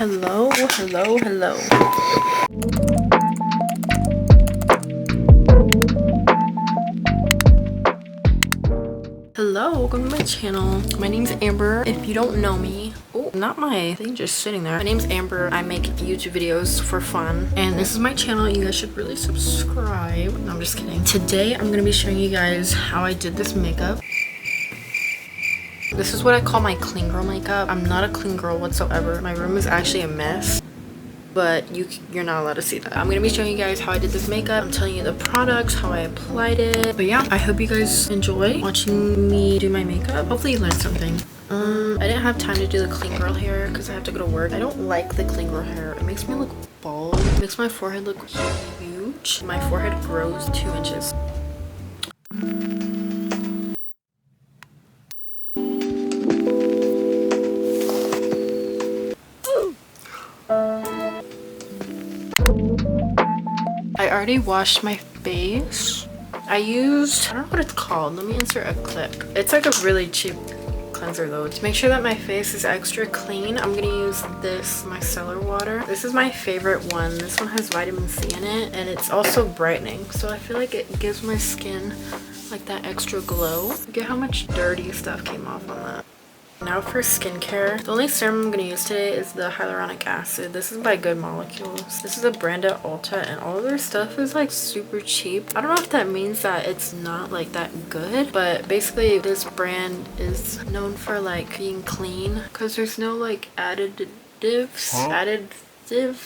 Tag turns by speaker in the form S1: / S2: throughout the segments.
S1: Hello. Hello, welcome to my channel. My name's Amber. If you don't know me, not my thing just sitting there. My name's Amber. I make YouTube videos for fun, and this is my channel. You guys should really subscribe. No, I'm just kidding. Today I'm gonna be showing you guys how I did this makeup. This is what I call my clean girl makeup. I'm not a clean girl whatsoever. My room is actually a mess, but you're not allowed to see that. I'm gonna be showing you guys how I did this makeup. I'm telling you the products, how I applied it. But yeah, I hope you guys enjoy watching me do my makeup. Hopefully you learned something. I didn't have time to do the clean girl hair because I have to go to work. I don't like the clean girl hair. It makes me look bald. It makes my forehead look huge. My forehead grows 2 inches. I already washed my face. I don't know what it's called. Let me insert a clip. It's like a really cheap cleanser though. To make sure that my face is extra clean, I'm gonna use this micellar water. This is my favorite one. This one has vitamin C in it, and it's also brightening. So I feel like it gives my skin like that extra glow. Look at how much dirty stuff came off on that. Now for skincare, the only serum I'm going to use today is the hyaluronic acid. This is by Good Molecules. This is a brand at Ulta, and all of their stuff is like super cheap. I don't know if that means that it's not like that good, but basically this brand is known for like being clean because there's no like additives.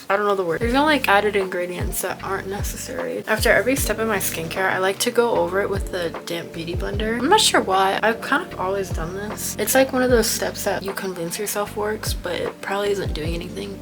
S1: I don't know the word. There's no like added ingredients that aren't necessary. After every step of my skincare, I like to go over it with the damp beauty blender. I'm not sure why. I've kind of always done this. It's like one of those steps that you convince yourself works, but it probably isn't doing anything.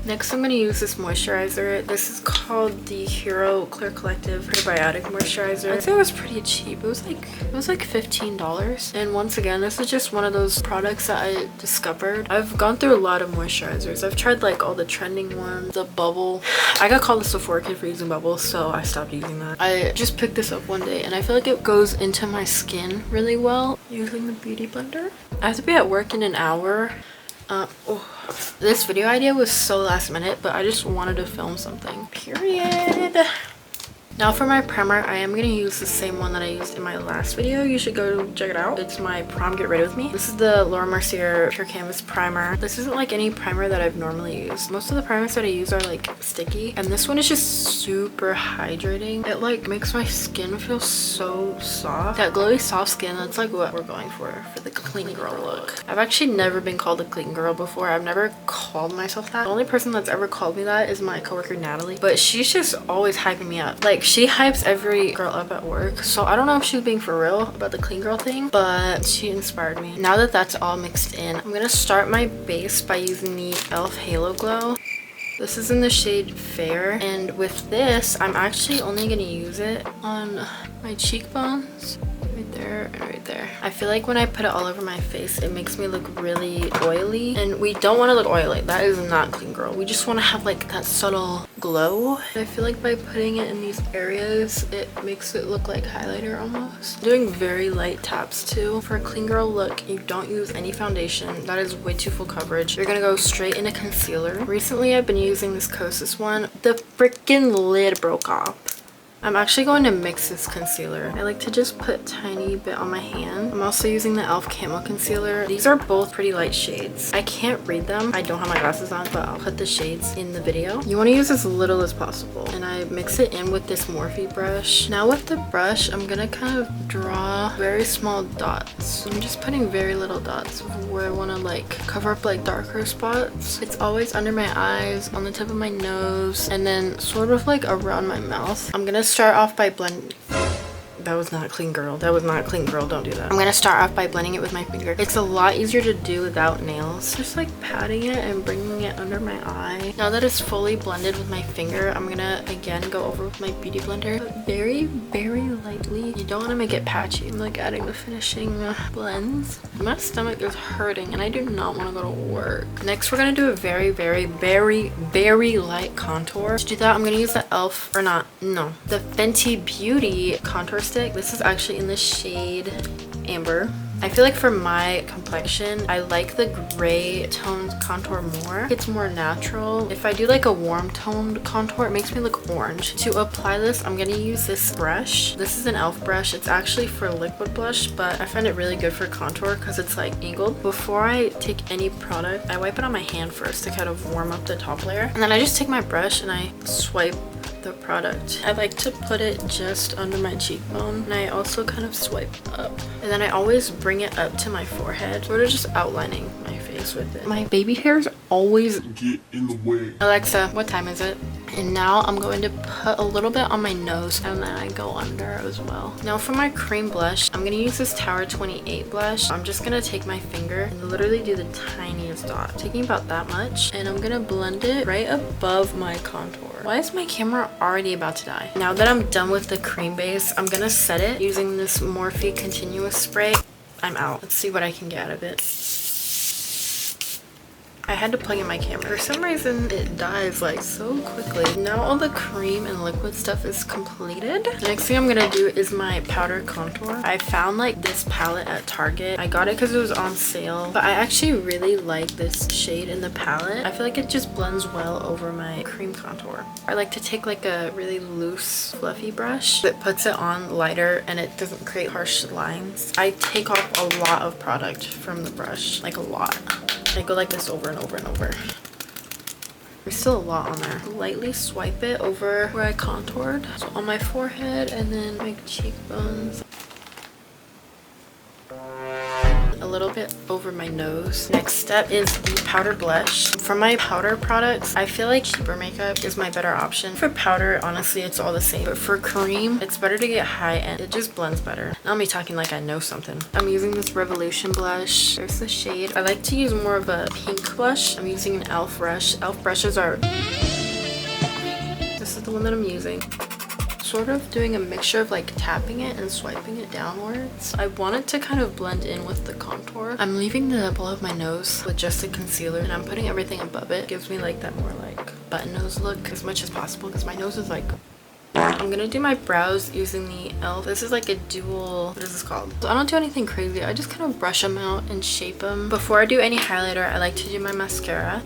S1: Next, I'm going to use this moisturizer. This is called the Hero Clear Collective Prebiotic Moisturizer. I'd say it was pretty cheap. It was like $15. And once again, this is just one of those products that I discovered. I've gone through a lot of moisturizers. I've tried like all the trending ones, the bubble. I got called a Sephora kid for using bubbles, so I stopped using that. I just picked this up one day, and I feel like it goes into my skin really well using the beauty blender. I have to be at work in an hour. This video idea was so last minute, but I just wanted to film something. Period. Now for my primer, I am going to use the same one that I used in my last video. You should go check it out. It's my Prom Get Ready With Me. This is the Laura Mercier Pure Canvas Primer. This isn't like any primer that I've normally used. Most of the primers that I use are like sticky, and this one is just super hydrating. It like makes my skin feel so soft. That glowy soft skin, that's like what we're going for the clean girl look. I've actually never been called a clean girl before. I've never called myself that. The only person that's ever called me that is my coworker Natalie, but she's just always hyping me up. Like, she hypes every girl up at work, so I don't know if she was being for real about the clean girl thing, but she inspired me. Now that that's all mixed in, I'm gonna start my base by using the e.l.f. Halo Glow. This is in the shade Fair, and with this, I'm actually only gonna use it on my cheekbones. Right there and right there. I feel like when I put it all over my face, it makes me look really oily, and we don't want to look oily. That is not clean girl. We just want to have like that subtle glow. I feel like by putting it in these areas, it makes it look like highlighter almost. Doing very light taps too. For a clean girl look, you don't use any foundation. That is way too full coverage. You're gonna go straight into concealer. Recently, I've been using this Kosas one. The freaking lid broke off. I'm actually going to mix this concealer. I like to just put a tiny bit on my hand. I'm also using the e.l.f. Camo Concealer. These are both pretty light shades. I can't read them. I don't have my glasses on, but I'll put the shades in the video. You want to use as little as possible. And I mix it in with this Morphe brush. Now with the brush, I'm going to kind of draw very small dots. I'm just putting very little dots where I want to like cover up like darker spots. It's always under my eyes, on the tip of my nose, and then sort of like around my mouth. I'm going to start off by blending. That was not clean girl. That was not clean girl. Don't do that. I'm gonna start off by blending it with my finger. It's a lot easier to do without nails. Just like patting it and bringing it under my eye. Now that it's fully blended with my finger, I'm gonna again go over with my beauty blender, but very, very lightly. You don't want to make it patchy. I'm like adding the finishing blends. My stomach is hurting and I do not want to go to work. Next, we're gonna do a very, very, very, very light contour. To do that, I'm gonna use the e.l.f. or not, no, the Fenty Beauty contour stick. This is actually in the shade Amber. I feel like for my complexion, I like the gray toned contour more. It's more natural. If I do like a warm toned contour, it makes me look orange. To apply this, I'm gonna use this brush. This is an e.l.f. brush. It's actually for liquid blush, but I find it really good for contour because it's like angled. Before I take any product, I wipe it on my hand first to kind of warm up the top layer. And then I just take my brush and I swipe the product. I like to put it just under my cheekbone, and I also kind of swipe up, and then I always bring it up to my forehead, sort of just outlining my face with it. My baby hairs always get in the way. Alexa, what time is it? And now I'm going to put a little bit on my nose, and then I go under as well. Now for my cream blush, I'm gonna use this Tower 28 blush. I'm just gonna take my finger and literally do the tiniest dot, taking about that much, and I'm gonna blend it right above my contour. Why is my camera already about to die? Now that I'm done with the cream base, I'm gonna set it using this Morphe Continuous Spray. I'm out. Let's see what I can get out of it. I had to plug in my camera. For some reason, it dies like so quickly. Now all the cream and liquid stuff is completed. The next thing I'm gonna do is my powder contour. I found like this palette at Target. I got it because it was on sale, but I actually really like this shade in the palette. I feel like it just blends well over my cream contour. I like to take like a really loose, fluffy brush that puts it on lighter and it doesn't create harsh lines. I take off a lot of product from the brush, like a lot. I go like this over and over and over. There's still a lot on there. Lightly swipe it over where I contoured. So on my forehead and then my cheekbones. A little bit over my nose. Next step is the powder blush. For my powder products, I feel like cheaper makeup is my better option. For powder, honestly, it's all the same. But for cream, it's better to get high end. It just blends better. Now I'm talking like I know something. I'm using this Revolution blush. There's the shade. I like to use more of a pink blush. I'm using an e.l.f. brush. e.l.f. brushes are... This is the one that I'm using. Sort of doing a mixture of like tapping it and swiping it downwards. I want it to kind of blend in with the contour. I'm leaving the below of my nose with just a concealer, and I'm putting everything above it. It gives me like that more like button nose look as much as possible because my nose is like... I'm gonna do my brows using the e.l.f. This is like a dual, what is this called? So I don't do anything crazy. I just kind of brush them out and shape them. Before I do any highlighter, I like to do my mascara.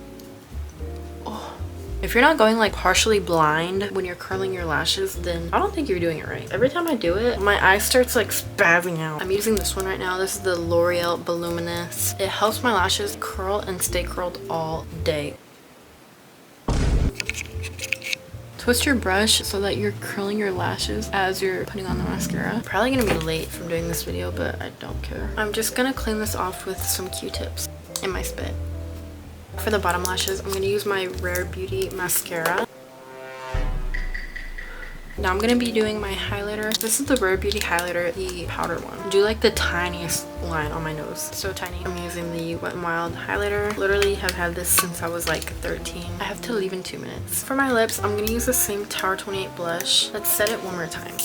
S1: If you're not going like partially blind when you're curling your lashes, then I don't think you're doing it right. Every time I do it, my eye starts like spazzing out. I'm using this one right now. This is the L'Oreal Voluminous. It helps my lashes curl and stay curled all day. Twist your brush so that you're curling your lashes as you're putting on the mascara. I'm probably gonna be late from doing this video, but I don't care. I'm just gonna clean this off with some Q-tips in my spit. For the bottom lashes, I'm going to use my Rare Beauty mascara. Now I'm going to be doing my highlighter. This is the Rare Beauty highlighter, the powder one. Do like the tiniest line on my nose. So tiny. I'm using the Wet n Wild highlighter. Literally have had this since I was like 13. I have to leave in 2 minutes. For my lips, I'm going to use the same Tower 28 blush. Let's set it one more time.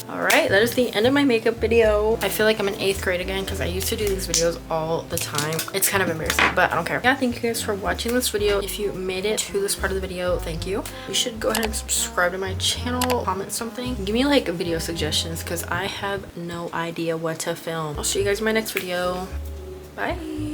S1: Alright, that is the end of my makeup video. I feel like I'm in 8th grade again because I used to do these videos all the time. It's kind of embarrassing, but I don't care. Yeah, thank you guys for watching this video. If you made it to this part of the video, thank you. You should go ahead and subscribe to my channel, comment something. Give me like video suggestions because I have no idea what to film. I'll see you guys in my next video. Bye!